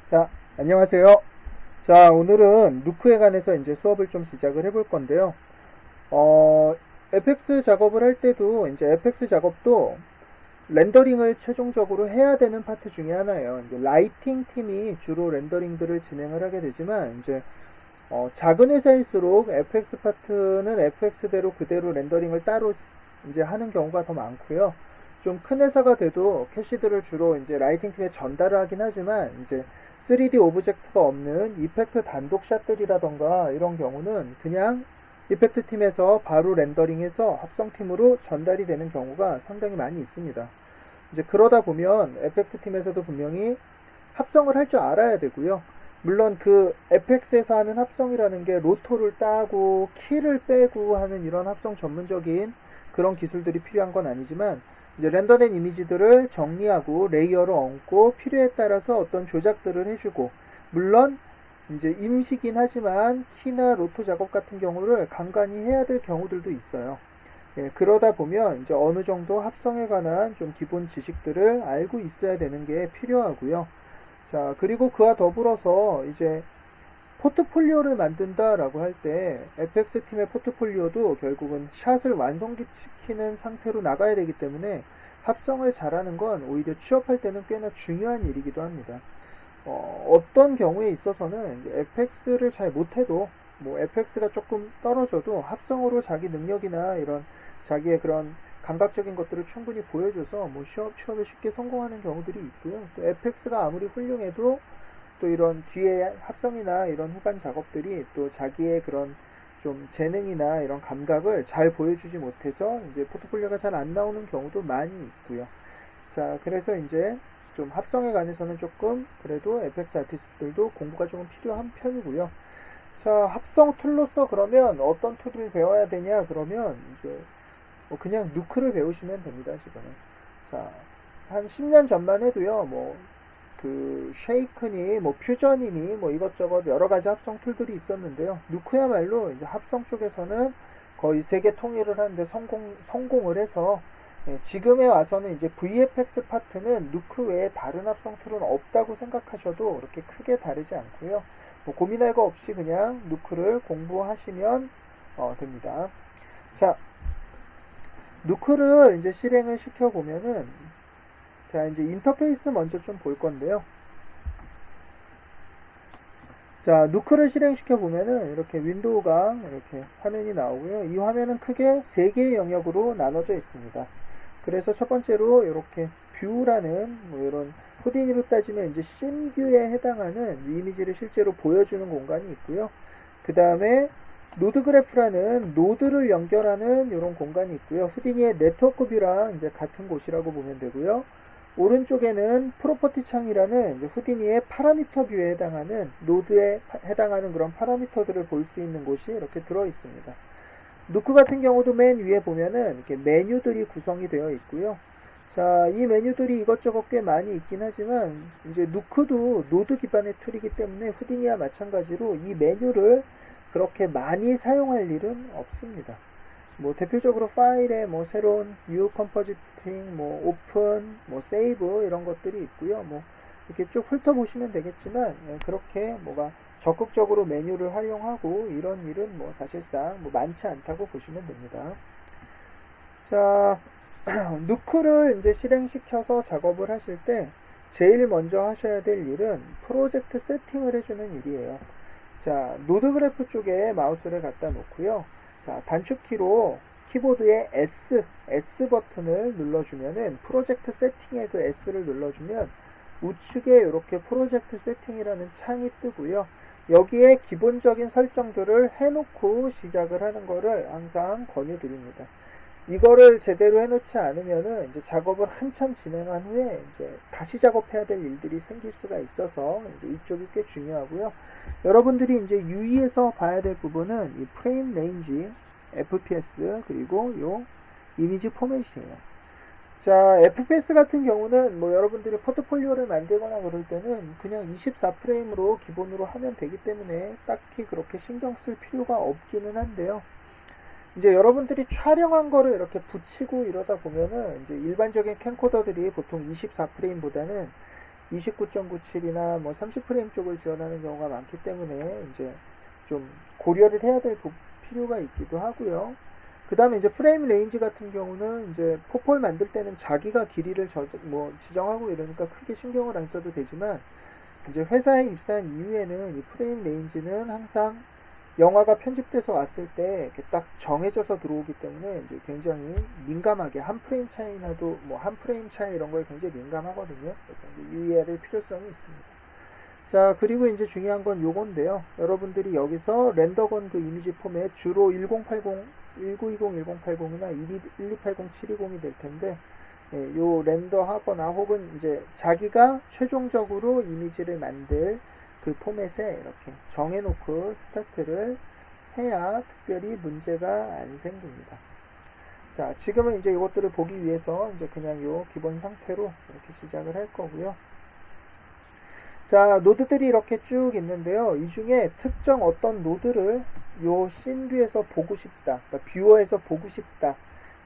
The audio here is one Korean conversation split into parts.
자, 안녕하세요. 자, 오늘은 누크에 관해서 이제 수업을 좀 시작을 해볼 건데요. FX 작업을 할 때도 이제 FX 작업도 렌더링을 최종적으로 해야 되는 파트 중에 하나예요. 이제 라이팅 팀이 주로 렌더링들을 진행을 하게 되지만 이제 작은 회사일수록 FX 파트는 FX대로 그대로 렌더링을 따로 이제 하는 경우가 더 많고요. 좀 큰 회사가 돼도 캐시들을 주로 이제 라이팅 팀에 전달을 하긴 하지만 이제 3D 오브젝트가 없는 이펙트 단독 샷들이라던가 이런 경우는 그냥 이펙트 팀에서 바로 렌더링해서 합성팀으로 전달이 되는 경우가 상당히 많이 있습니다. 이제 그러다 보면 FX 팀에서도 분명히 합성을 할 줄 알아야 되고요. 물론 그 FX에서 하는 합성이라는 게 로토를 따고 키를 빼고 하는 이런 합성 전문적인 그런 기술들이 필요한 건 아니지만 이제 렌더된 이미지들을 정리하고 레이어를 얹고 필요에 따라서 어떤 조작들을 해주고 물론 이제 임시긴 하지만 키나 로토 작업 같은 경우를 간간히 해야 될 경우들도 있어요. 예, 그러다 보면 이제 어느 정도 합성에 관한 좀 기본 지식들을 알고 있어야 되는 게 필요하고요. 자, 그리고 그와 더불어서 이제 포트폴리오를 만든다라고 할 때 FX 팀의 포트폴리오도 결국은 샷을 완성시키는 상태로 나가야 되기 때문에 합성을 잘하는 건 오히려 취업할 때는 꽤나 중요한 일이기도 합니다. 어떤 경우에 있어서는 FX를 잘 못해도 뭐 FX가 조금 떨어져도 합성으로 자기 능력이나 이런 자기의 그런 감각적인 것들을 충분히 보여줘서 뭐 취업에 쉽게 성공하는 경우들이 있고요. 또 FX가 아무리 훌륭해도 또 이런 뒤에 합성이나 이런 후반 작업들이 또 자기의 그런 좀 재능이나 이런 감각을 잘 보여주지 못해서 이제 포트폴리오가 잘 안 나오는 경우도 많이 있고요. 자, 그래서 이제 좀 합성에 관해서는 조금 그래도 FX 아티스트들도 공부가 조금 필요한 편이고요. 자, 합성 툴로서 그러면 어떤 툴을 배워야 되냐? 그러면 이제 뭐 그냥 누크를 배우시면 됩니다, 지금은. 자, 한 10년 전만 해도요, 뭐, 그, 쉐이크니, 뭐, 퓨전이니, 뭐, 이것저것 여러 가지 합성 툴들이 있었는데요. 누크야말로 이제 합성 쪽에서는 거의 세계 통일을 하는데 성공을 해서, 예, 지금에 와서는 이제 VFX 파트는 누크 외에 다른 합성 툴은 없다고 생각하셔도 그렇게 크게 다르지 않고요. 뭐 고민할 거 없이 그냥 누크를 공부하시면 됩니다. 자, 누크를 이제 실행을 시켜보면은, 자, 이제 인터페이스 먼저 좀 볼 건데요. 자, 누크를 실행시켜보면은, 이렇게 윈도우가 이렇게 화면이 나오고요. 이 화면은 크게 3개의 영역으로 나눠져 있습니다. 그래서 첫 번째로 이렇게 뷰라는, 뭐 이런, 후디니로 따지면 이제 씬뷰에 해당하는 이미지를 실제로 보여주는 공간이 있고요. 그 다음에 노드 그래프라는 노드를 연결하는 이런 공간이 있고요. 후디니의 네트워크 뷰랑 이제 같은 곳이라고 보면 되고요. 오른쪽에는 프로퍼티 창이라는 이제 후디니의 파라미터 뷰에 해당하는 노드에 해당하는 그런 파라미터들을 볼 수 있는 곳이 이렇게 들어 있습니다. 누크 같은 경우도 맨 위에 보면은 이렇게 메뉴들이 구성이 되어 있고요. 자, 이 메뉴들이 이것저것 꽤 많이 있긴 하지만 이제 누크도 노드 기반의 툴이기 때문에 후디니와 마찬가지로 이 메뉴를 그렇게 많이 사용할 일은 없습니다. 뭐 대표적으로 파일에 뭐 새로운 뉴 컴포지팅, 뭐 오픈, 뭐 세이브 이런 것들이 있고요. 뭐 이렇게 쭉 훑어보시면 되겠지만 그렇게 뭐가 적극적으로 메뉴를 활용하고 이런 일은 뭐 사실상 뭐 많지 않다고 보시면 됩니다. 자, 누크를 이제 실행시켜서 작업을 하실 때 제일 먼저 하셔야 될 일은 프로젝트 세팅을 해주는 일이에요. 자, 노드 그래프 쪽에 마우스를 갖다 놓고요. 자, 단축키로 키보드에 S 버튼을 눌러주면은 프로젝트 세팅에 그 S를 눌러주면 우측에 이렇게 프로젝트 세팅이라는 창이 뜨고요. 여기에 기본적인 설정들을 해놓고 시작을 하는 거를 항상 권유드립니다. 이거를 제대로 해놓지 않으면은 이제 작업을 한참 진행한 후에 이제 다시 작업해야 될 일들이 생길 수가 있어서 이제 이쪽이 꽤 중요하고요. 여러분들이 이제 유의해서 봐야 될 부분은 이 프레임 레인지, FPS 그리고 요 이미지 포맷이에요. 자, FPS 같은 경우는 뭐 여러분들이 포트폴리오를 만들거나 그럴 때는 그냥 24프레임으로 기본으로 하면 되기 때문에 딱히 그렇게 신경 쓸 필요가 없기는 한데요. 이제 여러분들이 촬영한 거를 이렇게 붙이고 이러다 보면은 이제 일반적인 캠코더들이 보통 24프레임보다는 29.97이나 뭐 30프레임 쪽을 지원하는 경우가 많기 때문에 이제 좀 고려를 해야 될 필요가 있기도 하고요. 그 다음에 이제 프레임 레인지 같은 경우는 이제 포폴 만들 때는 자기가 길이를 지정하고 이러니까 크게 신경을 안 써도 되지만 이제 회사에 입사한 이후에는 이 프레임 레인지는 항상 영화가 편집돼서 왔을 때 이렇게 딱 정해져서 들어오기 때문에 이제 굉장히 민감하게 한 프레임 차이나도 뭐 한 프레임 차이 이런 거에 굉장히 민감하거든요. 그래서 이제 유의해야 될 필요성이 있습니다. 자, 그리고 이제 중요한 건 요건데요. 여러분들이 여기서 렌더건 그 이미지 포맷 주로 1080, 1920, 1080이나 1280, 720이 될 텐데, 예, 요 렌더 하거나 혹은 이제 자기가 최종적으로 이미지를 만들 그 포맷에 이렇게 정해놓고 스타트를 해야 특별히 문제가 안 생깁니다. 자, 지금은 이제 이것들을 보기 위해서 이제 그냥 요 기본 상태로 이렇게 시작을 할 거고요. 자, 노드들이 이렇게 쭉 있는데요. 이 중에 특정 어떤 노드를 요 씬뷰에서 보고 싶다, 그러니까 뷰어에서 보고 싶다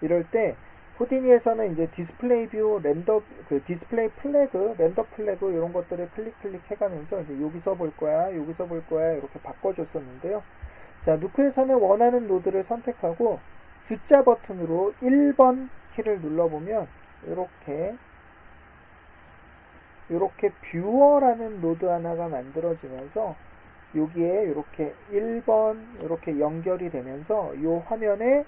이럴 때 후디니에서는 이제 디스플레이 뷰, 디스플레이 플래그, 렌더 플래그 이런 것들을 클릭 해가면서 이제 여기서 볼 거야, 여기서 볼 거야 이렇게 바꿔줬었는데요. 자, 누크에서는 원하는 노드를 선택하고 숫자 버튼으로 1번 키를 눌러보면 이렇게 뷰어라는 노드 하나가 만들어지면서 여기에 이렇게 1번 이렇게 연결이 되면서 이 화면에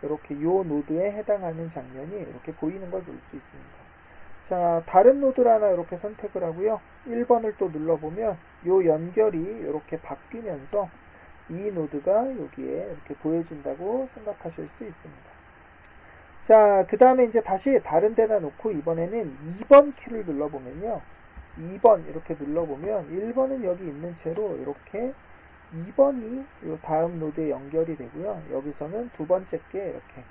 이렇게 요 노드에 해당하는 장면이 이렇게 보이는 걸 볼 수 있습니다. 자, 다른 노드를 하나 이렇게 선택을 하고요. 1번을 또 눌러보면 요 연결이 이렇게 바뀌면서 이 노드가 여기에 이렇게 보여진다고 생각하실 수 있습니다. 자, 그 다음에 이제 다시 다른 데다 놓고 이번에는 2번 키를 눌러보면요. 2번 이렇게 눌러보면 1번은 여기 있는 채로 이렇게 2번이 이 다음 노드에 연결이 되고요. 여기서는 두 번째 게 이렇게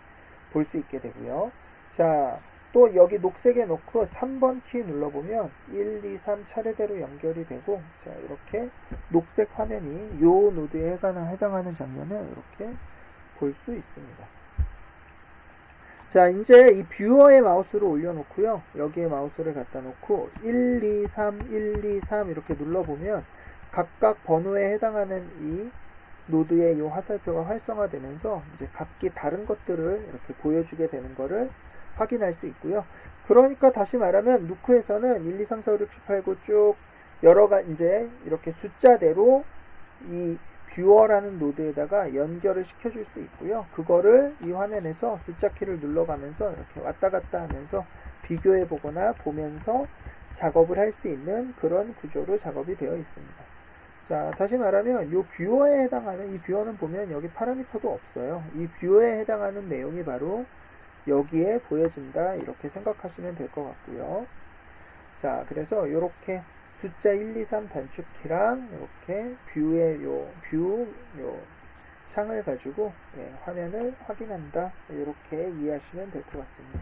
볼 수 있게 되고요. 자, 또 여기 녹색에 놓고 3번 키 눌러보면 1, 2, 3 차례대로 연결이 되고, 자, 이렇게 녹색 화면이 요 노드에 해당하는 장면을 이렇게 볼 수 있습니다. 자, 이제 이 뷰어에 마우스를 올려놓고요. 여기에 마우스를 갖다 놓고 1, 2, 3, 1, 2, 3 이렇게 눌러보면 각각 번호에 해당하는 이 노드의 이 화살표가 활성화되면서 이제 각기 다른 것들을 이렇게 보여주게 되는 것을 확인할 수 있고요. 그러니까 다시 말하면 누크에서는 1, 2, 3, 4, 5, 6, 7, 8, 9 쭉 여러가 이제 이렇게 숫자대로 이 뷰어라는 노드에다가 연결을 시켜줄 수 있고요. 그거를 이 화면에서 숫자 키를 눌러가면서 이렇게 왔다 갔다 하면서 비교해 보거나 보면서 작업을 할 수 있는 그런 구조로 작업이 되어 있습니다. 자, 다시 말하면 이 뷰어에 해당하는, 이 뷰어는 보면 여기 파라미터도 없어요. 이 뷰어에 해당하는 내용이 바로 여기에 보여진다 이렇게 생각하시면 될 것 같고요. 자, 그래서 이렇게 숫자 1, 2, 3 단축키랑 이렇게 뷰의 뷰 창을 가지고 화면을 확인한다 이렇게 이해하시면 될 것 같습니다.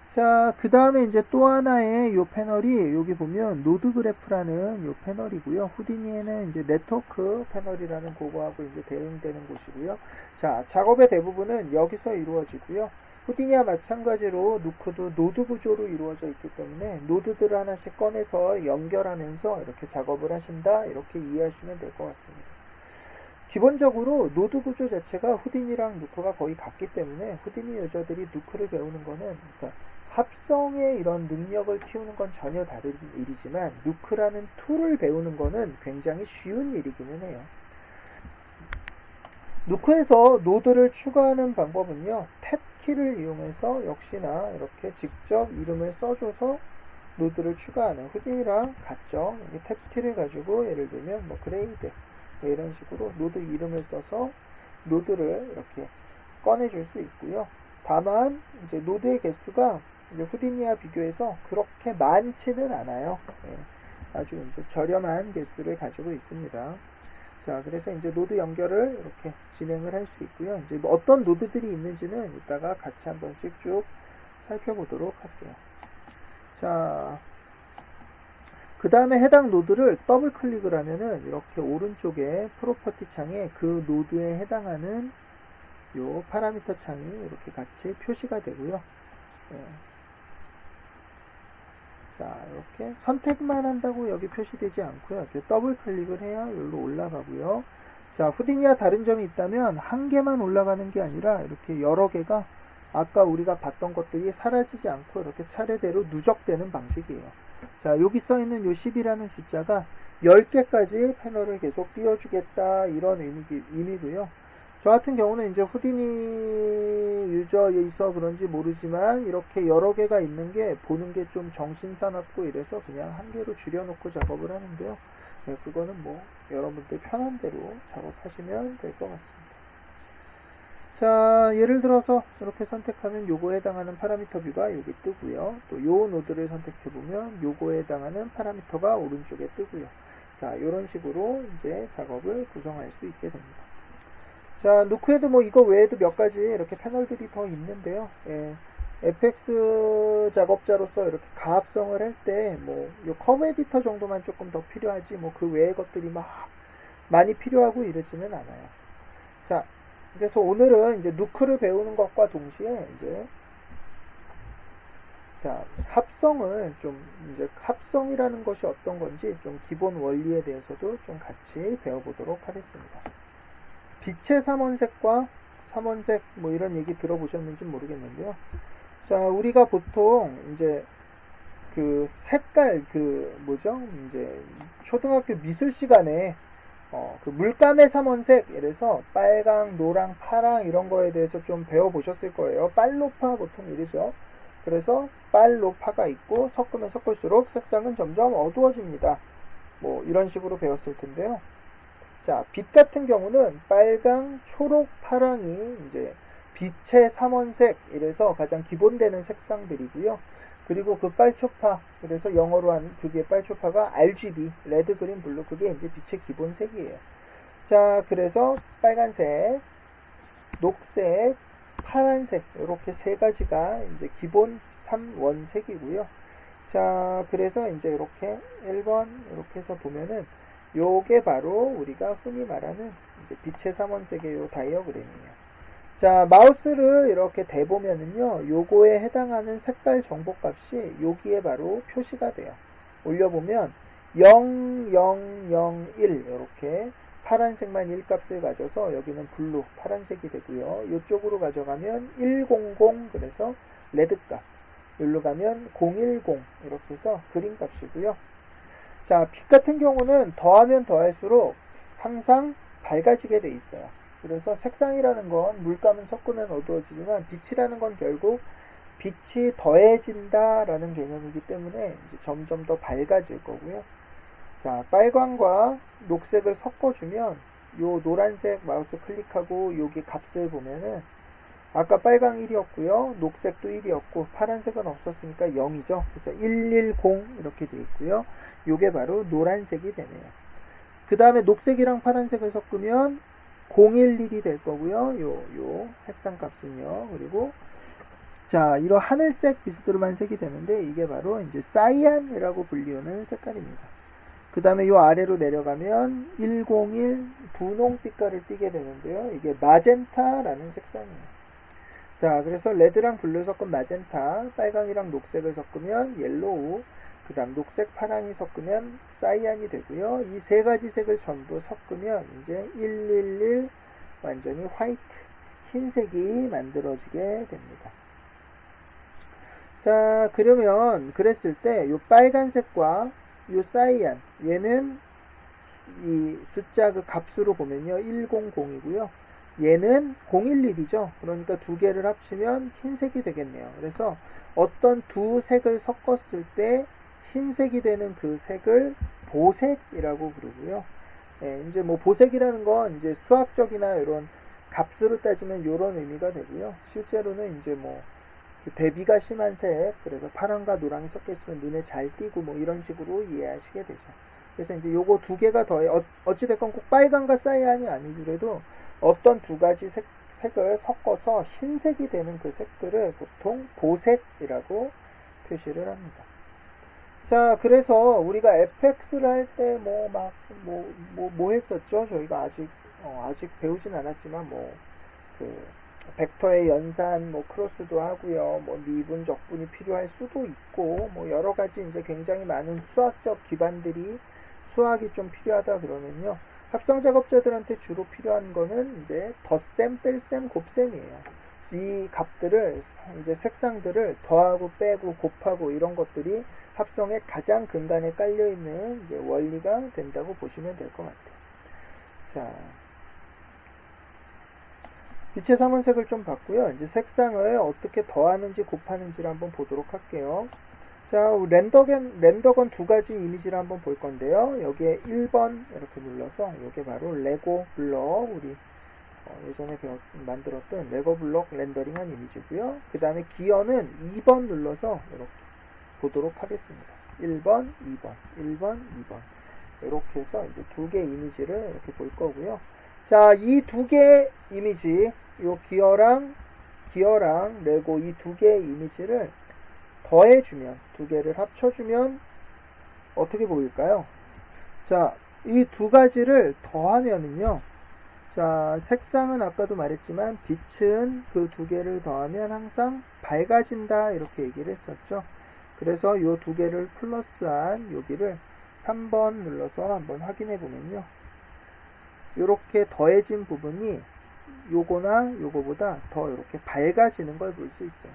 자, 그 다음에 이제 또 하나의 요 패널이 여기 보면 노드 그래프라는 요 패널이고요. 후디니에는 이제 네트워크 패널이라는 그거하고 이제 대응되는 곳이고요. 자, 작업의 대부분은 여기서 이루어지고요. 후디니와 마찬가지로 누크도 노드 구조로 이루어져 있기 때문에 노드들을 하나씩 꺼내서 연결하면서 이렇게 작업을 하신다 이렇게 이해하시면 될 것 같습니다. 기본적으로 노드 구조 자체가 후디니랑 누크가 거의 같기 때문에 후디니 유저들이 누크를 배우는 거는 그러니까 합성의 이런 능력을 키우는 건 전혀 다른 일이지만 누크라는 툴을 배우는 거는 굉장히 쉬운 일이기는 해요. 누크에서 노드를 추가하는 방법은요, 탭 키를 이용해서 역시나 이렇게 직접 이름을 써줘서 노드를 추가하는 후디니랑 같죠. 탭 키를 가지고 예를 들면 뭐 그레이드 뭐 이런 식으로 노드 이름을 써서 노드를 이렇게 꺼내줄 수 있고요. 다만 이제 노드의 개수가 이제 후디니와 비교해서 그렇게 많지는 않아요. 아주 이제 저렴한 개수를 가지고 있습니다. 자, 그래서 이제 노드 연결을 이렇게 진행을 할 수 있고요. 이제 뭐 어떤 노드들이 있는지는 이따가 같이 한 번씩 쭉 살펴보도록 할게요. 자, 그 다음에 해당 노드를 더블 클릭을 하면은 이렇게 오른쪽에 프로퍼티 창에 그 노드에 해당하는 요 파라미터 창이 이렇게 같이 표시가 되고요. 자, 이렇게 선택만 한다고 여기 표시되지 않고요. 이렇게 더블 클릭을 해야 여기로 올라가고요. 자, 후디니와 다른 점이 있다면 한 개만 올라가는 게 아니라 이렇게 여러 개가 아까 우리가 봤던 것들이 사라지지 않고 이렇게 차례대로 누적되는 방식이에요. 자, 여기 써 있는 요 10이라는 숫자가 10개까지 패널을 계속 띄워주겠다 이런 의미고요. 저 같은 경우는 이제 후디니 유저에서 그런지 모르지만 이렇게 여러 개가 있는 게 보는 게 좀 정신사납고 이래서 그냥 한 개로 줄여놓고 작업을 하는데요. 네, 그거는 뭐 여러분들 편한 대로 작업하시면 될 것 같습니다. 자, 예를 들어서 이렇게 선택하면 요거에 해당하는 파라미터 뷰가 여기 뜨고요. 또 요 노드를 선택해보면 요거에 해당하는 파라미터가 오른쪽에 뜨고요. 자, 이런 식으로 이제 작업을 구성할 수 있게 됩니다. 자, 누크에도 뭐 이거 외에도 몇 가지 이렇게 패널들이 더 있는데요. 예, FX 작업자로서 이렇게 가합성을 할 때 뭐 요 커브 에디터 정도만 조금 더 필요하지 뭐 그 외의 것들이 막 많이 필요하고 이러지는 않아요. 자, 그래서 오늘은 이제 누크를 배우는 것과 동시에 이제 자, 합성을 좀 이제 합성이라는 것이 어떤 건지 좀 기본 원리에 대해서도 좀 같이 배워보도록 하겠습니다. 빛의 삼원색과 삼원색 뭐 이런 얘기 들어보셨는지 모르겠는데요. 자, 우리가 보통 이제 그 색깔 그 뭐죠? 이제 초등학교 미술 시간에 그 물감의 삼원색 이래서 빨강, 노랑, 파랑 이런 거에 대해서 좀 배워보셨을 거예요. 빨로파 보통 이러죠. 그래서 빨로파가 있고 섞으면 섞을수록 색상은 점점 어두워집니다. 뭐 이런 식으로 배웠을 텐데요. 자, 빛 같은 경우는 빨강, 초록, 파랑이 이제 빛의 삼원색 이래서 가장 기본되는 색상들이고요. 그리고 그 빨초파, 그래서 영어로 하는 그게 빨초파가 RGB, 레드, 그린, 블루, 그게 이제 빛의 기본색이에요. 자, 그래서 빨간색, 녹색, 파란색 이렇게 세 가지가 이제 기본 3원색이고요. 자, 그래서 이제 이렇게 1번 이렇게 해서 보면은 요게 바로 우리가 흔히 말하는 이제 빛의 삼원색의 요 다이어그램이에요. 자, 마우스를 이렇게 대보면은요, 요거에 해당하는 색깔 정보 값이 여기에 바로 표시가 돼요. 올려보면 0, 0, 0, 1 이렇게 파란색만 1값을 가져서 여기는 블루, 파란색이 되고요. 이쪽으로 가져가면 100 그래서 레드값, 여기로 가면 010 이렇게 해서 그린 값이고요. 자, 빛 같은 경우는 더하면 더할수록 항상 밝아지게 돼 있어요. 그래서 색상이라는 건 물감은 섞으면 어두워지지만 빛이라는 건 결국 빛이 더해진다라는 개념이기 때문에 이제 점점 더 밝아질 거고요. 자, 빨강과 녹색을 섞어주면 요 노란색 마우스 클릭하고 여기 값을 보면은 아까 빨강 1이었고요. 녹색도 1이었고 파란색은 없었으니까 0이죠. 그래서 110 이렇게 돼 있고요. 요게 바로 노란색이 되네요. 그 다음에 녹색이랑 파란색을 섞으면 011이 될 거고요. 요 색상 값은요. 그리고 자, 이런 하늘색 비스드름한 색이 되는데 이게 바로 이제 사이안이라고 불리우는 색깔입니다. 그 다음에 요 아래로 내려가면 101 분홍빛깔을 띠게 되는데요. 이게 마젠타라는 색상이에요. 자, 그래서 레드랑 블루 섞은 마젠타, 빨강이랑 녹색을 섞으면 옐로우, 그 다음 녹색, 파랑이 섞으면 사이안이 되고요. 이 세 가지 색을 전부 섞으면 이제 111 완전히 화이트, 흰색이 만들어지게 됩니다. 자, 그러면 그랬을 때 요 빨간색과 요 사이안, 얘는 이 숫자 그 값으로 보면요 100이고요. 얘는 011이죠. 그러니까 두 개를 합치면 흰색이 되겠네요. 그래서 어떤 두 색을 섞었을 때 흰색이 되는 그 색을 보색이라고 부르고요. 예, 이제 뭐 보색이라는 건 이제 수학적이나 이런 값으로 따지면 이런 의미가 되고요. 실제로는 이제 뭐 대비가 심한 색, 그래서 파랑과 노랑이 섞여 있으면 눈에 잘 띄고 뭐 이런 식으로 이해하시게 되죠. 그래서 이제 요거 두 개가 더해 어찌됐건 꼭 빨강과 사이안이 아니더라도 어떤 두 가지 색을 섞어서 흰색이 되는 그 색들을 보통 보색이라고 표시를 합니다. 자, 그래서 우리가 FX를 할 때 뭐 했었죠? 저희가 아직 배우진 않았지만 그 벡터의 연산, 뭐 크로스도 하고요. 뭐 미분, 적분이 필요할 수도 있고, 뭐 여러 가지 이제 굉장히 많은 수학적 기반들이 수학이 좀 필요하다 그러면요. 합성 작업자들한테 주로 필요한 거는 이제 덧셈, 뺄셈, 곱셈이에요. 이 값들을 이제 색상들을 더하고 빼고 곱하고 이런 것들이 합성의 가장 근간에 깔려 있는 이제 원리가 된다고 보시면 될 것 같아요. 자. 빛의 삼원색을 좀 봤고요. 이제 색상을 어떻게 더하는지 곱하는지를 한번 보도록 할게요. 자, 렌더건 두 가지 이미지를 한번 볼 건데요. 여기에 1번 이렇게 눌러서 이게 바로 레고 블럭, 우리 예전에 만들었던 레고 블럭 렌더링한 이미지고요. 그 다음에 기어는 2번 눌러서 이렇게 보도록 하겠습니다. 1번, 2번, 1번, 2번 이렇게 해서 이제 두 개 이미지를 이렇게 볼 거고요. 자, 이 두 개 이미지, 요 기어랑 레고 이 두 개의 이미지를 더해주면, 두 개를 합쳐주면 어떻게 보일까요? 자, 이 두 가지를 더하면은요. 자, 색상은 아까도 말했지만 빛은 그 두 개를 더하면 항상 밝아진다 이렇게 얘기를 했었죠. 그래서 요 두 개를 플러스한 여기를 3번 눌러서 한번 확인해 보면요. 요렇게 더해진 부분이 요거나 요거보다 더 이렇게 밝아지는 걸 볼 수 있어요.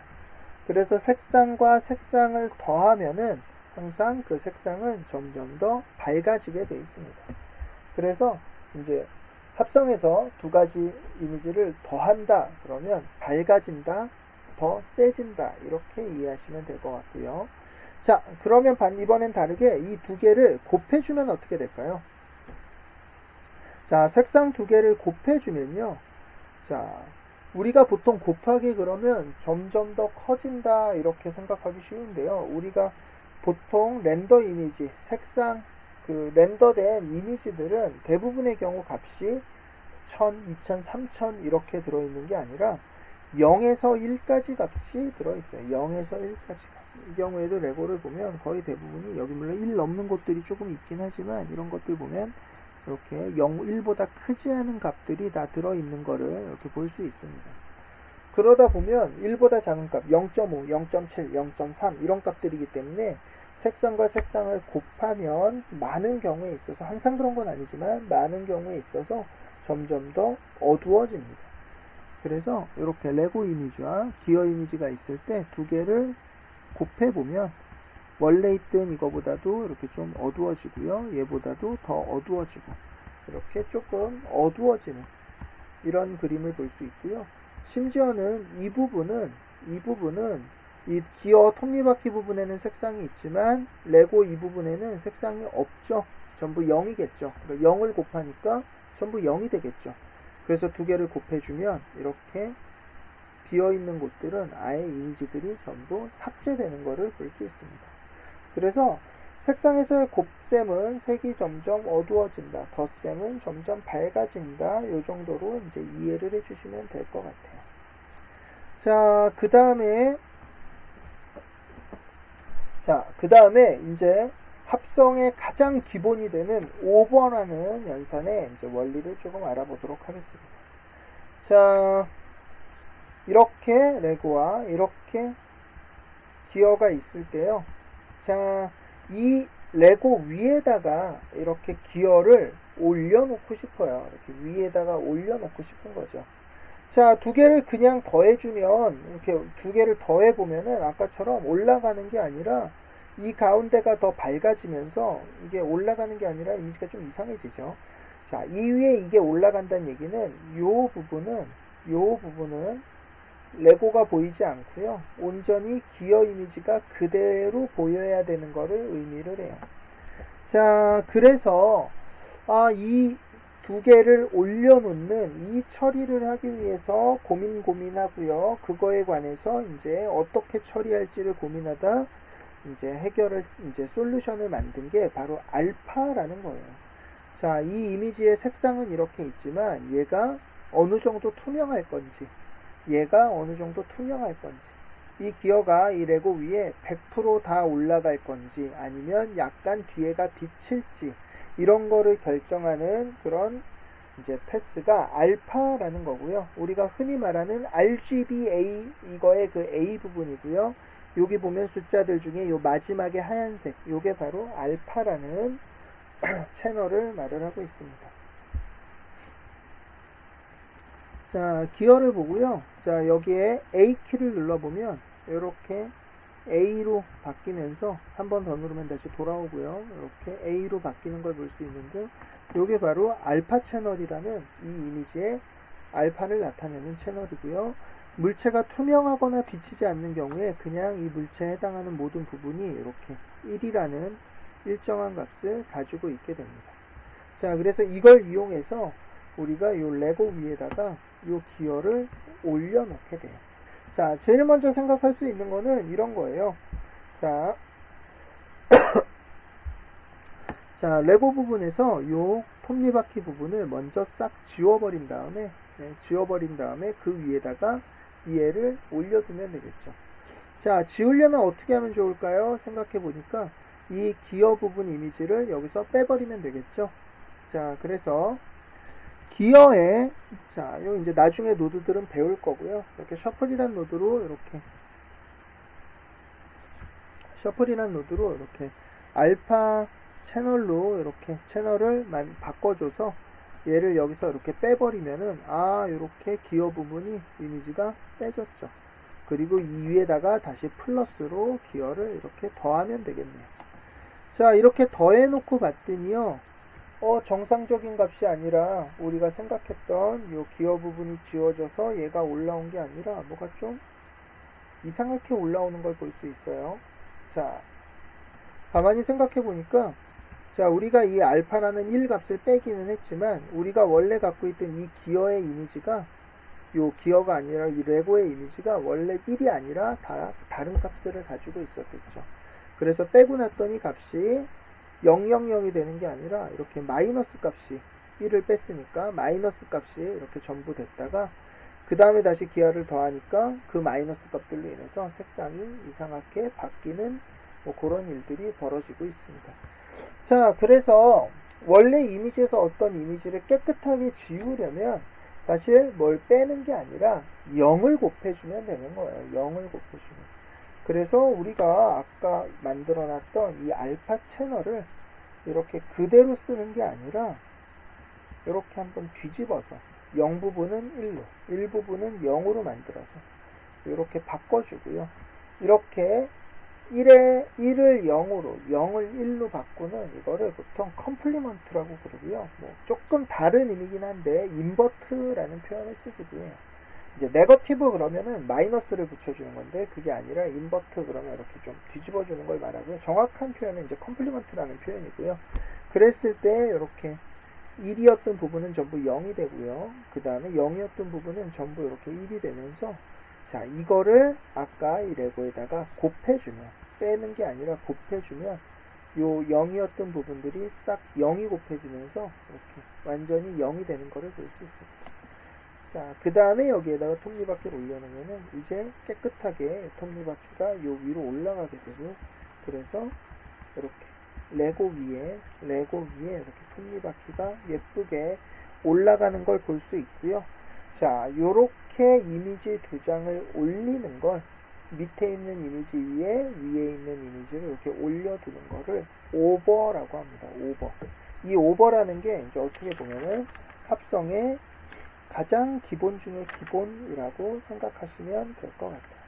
그래서 색상과 색상을 더하면은 항상 그 색상은 점점 더 밝아지게 되어 있습니다. 그래서 이제 합성해서 두 가지 이미지를 더한다 그러면 밝아진다, 더 세진다 이렇게 이해하시면 될 것 같고요. 자, 그러면 이번엔 다르게 이 두 개를 곱해주면 어떻게 될까요? 자, 색상 두 개를 곱해주면요. 자, 우리가 보통 곱하기 그러면 점점 더 커진다 이렇게 생각하기 쉬운데요. 우리가 보통 렌더 이미지, 색상, 그 렌더된 이미지들은 대부분의 경우 값이 1000, 2000, 3000 이렇게 들어있는 게 아니라 0에서 1까지 값이 들어있어요. 0에서 1까지. 이 경우에도 레고를 보면 거의 대부분이 여기 물론 1 넘는 것들이 조금 있긴 하지만 이런 것들 보면 이렇게 0, 1보다 크지 않은 값들이 다 들어있는 거를 이렇게 볼 수 있습니다. 그러다 보면 1보다 작은 값 0.5, 0.7, 0.3 이런 값들이기 때문에 색상과 색상을 곱하면 많은 경우에 있어서 항상 그런 건 아니지만 많은 경우에 있어서 점점 더 어두워집니다. 그래서 이렇게 레고 이미지와 기어 이미지가 있을 때 두 개를 곱해보면 원래 있던 이거보다도 이렇게 좀 어두워지고요. 얘보다도 더 어두워지고 이렇게 조금 어두워지는 이런 그림을 볼 수 있고요. 심지어는 이 부분은 이 기어 톱니바퀴 부분에는 색상이 있지만 레고 이 부분에는 색상이 없죠. 전부 0이겠죠. 그러니까 0을 곱하니까 전부 0이 되겠죠. 그래서 두 개를 곱해주면 이렇게 비어있는 곳들은 아예 이미지들이 전부 삭제되는 것을 볼 수 있습니다. 그래서 색상에서의 곱셈은 색이 점점 어두워진다. 덧셈은 점점 밝아진다. 이 정도로 이제 이해를 해주시면 될 것 같아요. 자, 그 다음에 이제 합성의 가장 기본이 되는 오버라는 연산의 이제 원리를 조금 알아보도록 하겠습니다. 자, 이렇게 레고와 이렇게 기어가 있을 때요. 자, 이 레고 위에다가 이렇게 기어를 올려놓고 싶어요. 이렇게 위에다가 올려놓고 싶은 거죠. 자, 두 개를 그냥 더해주면, 이렇게 두 개를 더해보면은 아까처럼 올라가는 게 아니라 이 가운데가 더 밝아지면서 이게 올라가는 게 아니라 이미지가 좀 이상해지죠. 자, 이 위에 이게 올라간다는 얘기는 요 부분은 레고가 보이지 않고요. 온전히 기어 이미지가 그대로 보여야 되는 것을 의미를 해요. 자, 그래서 이 두 개를 올려놓는 이 처리를 하기 위해서 고민하고요. 그거에 관해서 이제 어떻게 처리할지를 고민하다 이제 솔루션을 만든 게 바로 알파라는 거예요. 자, 이 이미지의 색상은 이렇게 있지만 얘가 어느 정도 투명할 건지, 이 기어가 이 레고 위에 100% 다 올라갈 건지, 아니면 약간 뒤에가 비칠지, 이런 거를 결정하는 그런 이제 패스가 알파라는 거고요. 우리가 흔히 말하는 RGBA 이거의 그 A 부분이고요. 여기 보면 숫자들 중에 요 마지막에 하얀색 요게 바로 알파라는 채널을 말을 하고 있습니다. 자, 기어를 보고요. 자, 여기에 A키를 눌러보면 이렇게 A로 바뀌면서 한 번 더 누르면 다시 돌아오고요. 이렇게 A로 바뀌는 걸 볼 수 있는데 이게 바로 알파 채널이라는 이 이미지의 알파를 나타내는 채널이고요. 물체가 투명하거나 비치지 않는 경우에 그냥 이 물체에 해당하는 모든 부분이 이렇게 1이라는 일정한 값을 가지고 있게 됩니다. 자, 그래서 이걸 이용해서 우리가 이 레고 위에다가 이 기어를 올려놓게 돼요. 자, 제일 먼저 생각할 수 있는 거는 이런 거예요. 자, 자, 레고 부분에서 이 톱니바퀴 부분을 먼저 싹 지워버린 다음에 그 위에다가 얘를 올려두면 되겠죠. 자, 지우려면 어떻게 하면 좋을까요? 생각해 보니까 이 기어 부분 이미지를 여기서 빼버리면 되겠죠. 자, 그래서 기어에 자, 요 이제 나중에 노드들은 배울 거고요. 이렇게 셔플이란 노드로 이렇게 알파 채널로 이렇게 채널을 바꿔줘서 얘를 여기서 이렇게 빼버리면은 이렇게 기어 부분이 이미지가 빼졌죠. 그리고 이 위에다가 다시 플러스로 기어를 이렇게 더하면 되겠네요. 자, 이렇게 더해놓고 봤더니요. 정상적인 값이 아니라 우리가 생각했던 요 기어 부분이 지워져서 얘가 올라온 게 아니라 뭐가 좀 이상하게 올라오는 걸 볼 수 있어요. 자, 가만히 생각해 보니까 자, 우리가 이 알파라는 1 값을 빼기는 했지만 우리가 원래 갖고 있던 이 기어의 이미지가 요 기어가 아니라 이 레고의 이미지가 원래 1이 아니라 다른 값을 가지고 있었겠죠. 그래서 빼고 났더니 값이 000이 되는 게 아니라 이렇게 마이너스 값이 1을 뺐으니까 마이너스 값이 이렇게 전부 됐다가 그 다음에 다시 기어를 더하니까 그 마이너스 값들로 인해서 색상이 이상하게 바뀌는 뭐 그런 일들이 벌어지고 있습니다. 자, 그래서 원래 이미지에서 어떤 이미지를 깨끗하게 지우려면 사실 뭘 빼는 게 아니라 0을 곱해주면 되는 거예요. 0을 곱해주면. 그래서 우리가 아까 만들어놨던 이 알파 채널을 이렇게 그대로 쓰는 게 아니라 이렇게 한번 뒤집어서 0 부분은 1로, 1 부분은 0으로 만들어서 이렇게 바꿔주고요. 이렇게 1을 0으로, 0을 1로 바꾸는 이거를 보통 컴플리먼트라고 그러고요. 뭐 조금 다른 의미긴 한데 인버트라는 표현을 쓰기도 해요. 이제 네거티브 그러면은 마이너스를 붙여주는 건데 그게 아니라 인버트 그러면 이렇게 좀 뒤집어주는 걸 말하고요. 정확한 표현은 이제 컴플리먼트라는 표현이고요. 그랬을 때 이렇게 1이었던 부분은 전부 0이 되고요. 그 다음에 0이었던 부분은 전부 이렇게 1이 되면서 자, 이거를 아까 이 레고에다가 곱해주면 빼는 게 아니라 곱해주면 요 0이었던 부분들이 싹 0이 곱해지면서 이렇게 완전히 0이 되는 거를 볼 수 있습니다. 자, 그 다음에 여기에다가 톱니바퀴를 올려놓으면은 이제 깨끗하게 톱니바퀴가 요 위로 올라가게 되고요. 그래서 이렇게 레고 위에 이렇게 톱니바퀴가 예쁘게 올라가는 걸 볼 수 있고요. 자, 요렇게 이미지 두 장을 올리는 걸 밑에 있는 이미지 위에 있는 이미지를 이렇게 올려두는 거를 오버라고 합니다. 오버. 이 오버라는 게 이제 어떻게 보면은 합성의 가장 기본 중에 기본이라고 생각하시면 될 것 같아요.